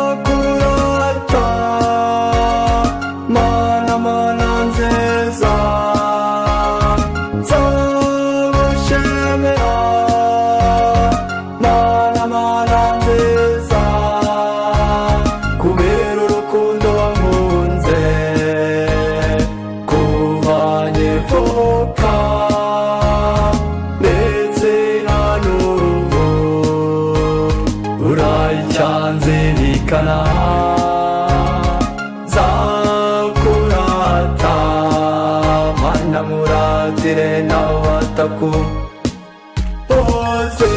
nzakurata mana mana nziza nzagushimira mana mana nziza kubera urukundo wankunze kuva nkivuka ndetse na n'ubu uracyanzirikana nzakurata mana muratire n'abataku bose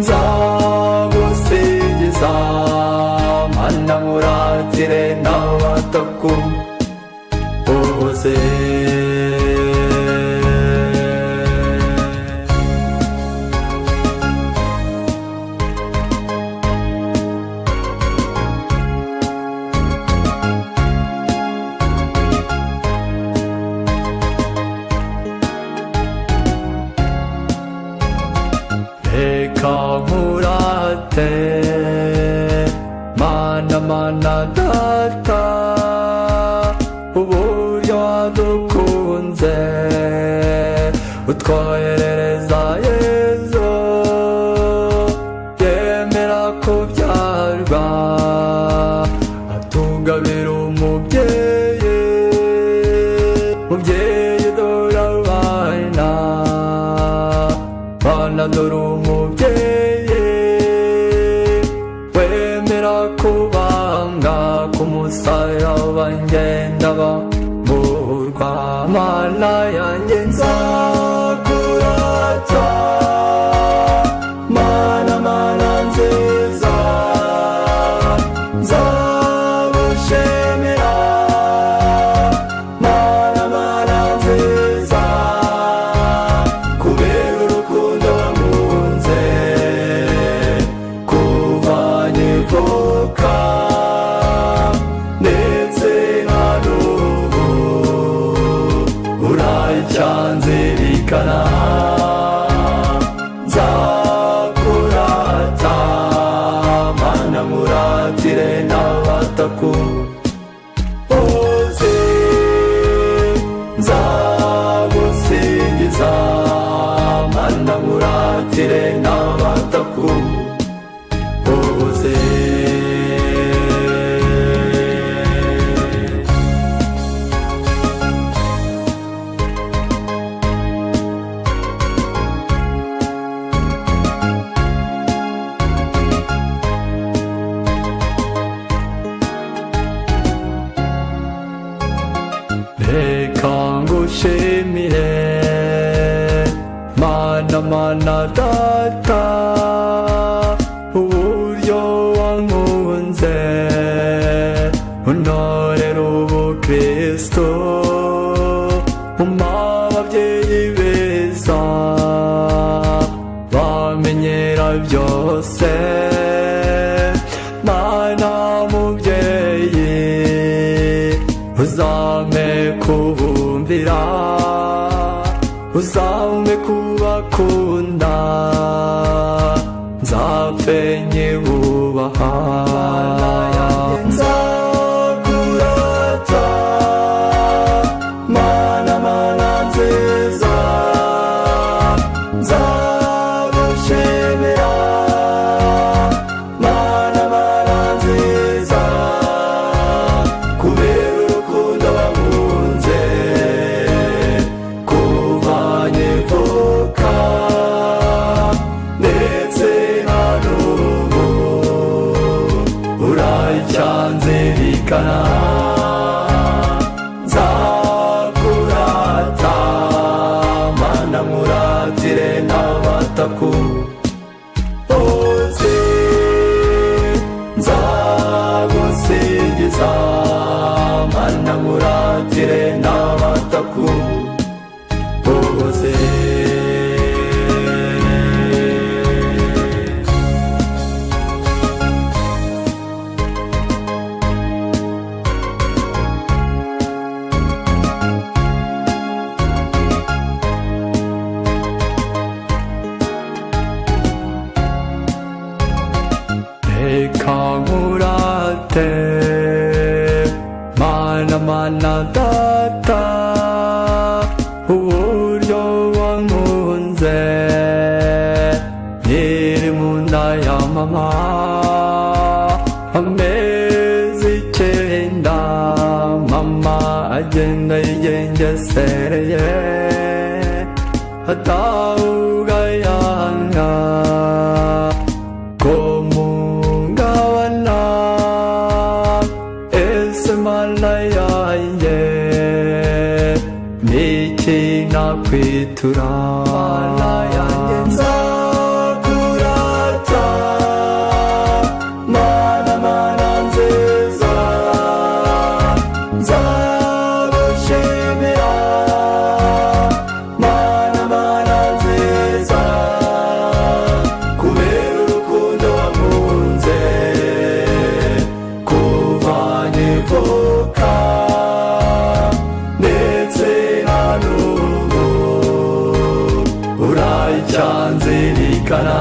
nzagusingiza mana muratire n'abataku bose reka nkurate mana mana data uburyo wadukunze utwoherereza yezu yemera kubyarwa atugabira umubyeyi mubyeyi dore abana bana dore umubyeyi wemera kubanga k'umusaraba ngenda bamburwa mana yanjye nzakurata mana mana nziza nzagushimira mana mana nziza kubera urukundo wankunze kuva nkivuka ndetse na n'ubu uracyanzirikana nzakurata mana muratire n'abataku bose nzagusingiza mana muratire n'abataku bose reka ngushimire mana mana data uburyo wankunze untorera ubukristo umpa ababyeyi beza bamenyera byose mana mubyeyi uzame kubumvira uzame kubakunda nzapfe nkibubaha nzakurata mana mana nziza nzagushimira mana mana nziza kubera urukundo wankunze kuva nkivuka ndetse na n'ubu uracyanzirikana nzakurata mana muratire n'abataku bose nzagusingiza mana muratire n'abataku bose mama amezi 9 mama agenda yigengesereye atawugayanga ko mungabana ese mana yanjye niki nakwitura mana yanjye nzakurata mana mana nziza nzagushimira mana mana nziza kubera urukundo wankunze kuva nkivuka ndetse na n'ubu uracyanzirikana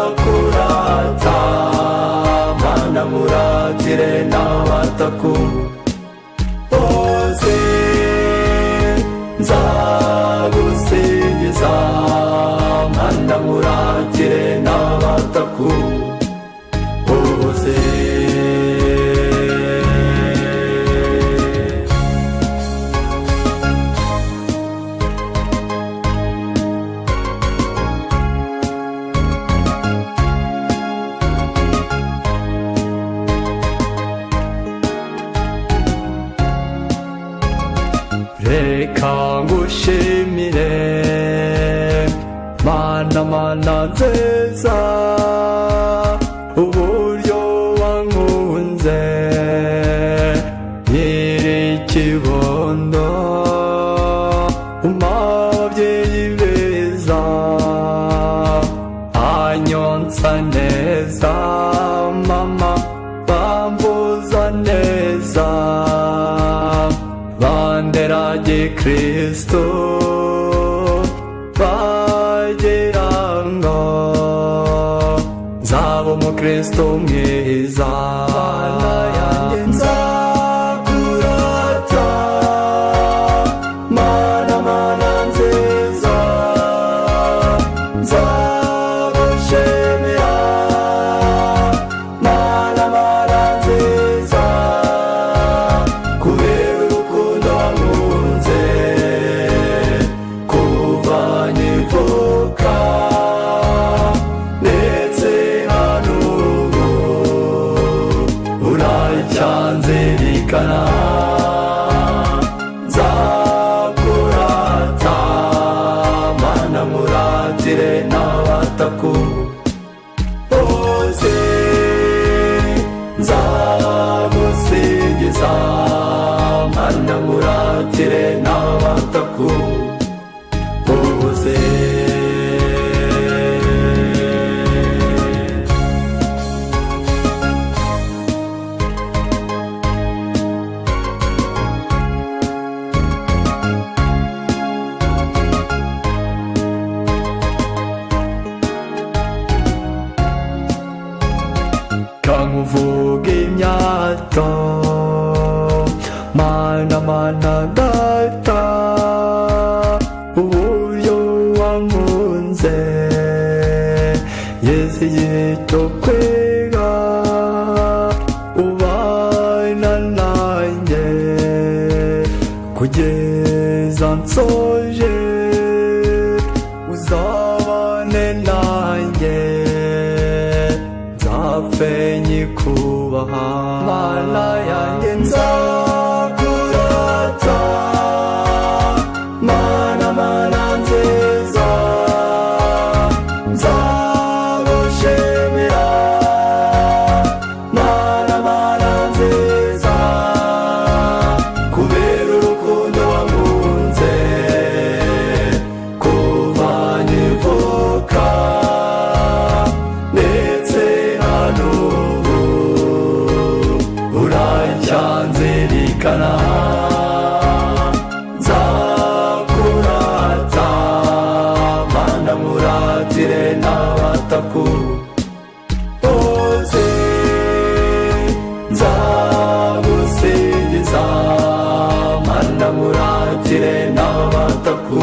nzakurata mana muratire n'abataku bose nzagusingiza mana muratire n'abataku bose reka ngushimire mana mana nziza uburyo wankunze nyiri kibondo umabyeyi beza anyonsa neza mama bambuza neza bandera gikristo bagira ngo nzaba umukristo mwiza mana yanjye nzakurata mana mana nziza nzagushimira mana mana nziza kubera urukundo wankunze kuva nkivuka ndetse na n'ubu uracyanzirikana nzakurata mana muratire n'abataku bose nzagusingiza mana muratire n'abataku bose kankuvuga imyato mana mana data uburyo wankunze yeze igihe cyo kwiga ubana nanjye kugeza nsoje uzabane nanjye nzapfe nyikubaha mana yanjye nzakurata mana mana nziza nzagushimira mana mana nziza kubera urukundo wankunze kuva nkivuka ndetse na n'ubu uracyanzirikana nzakurata mana muratire n'abataku bose nzagusingiza mana muratire n'abataku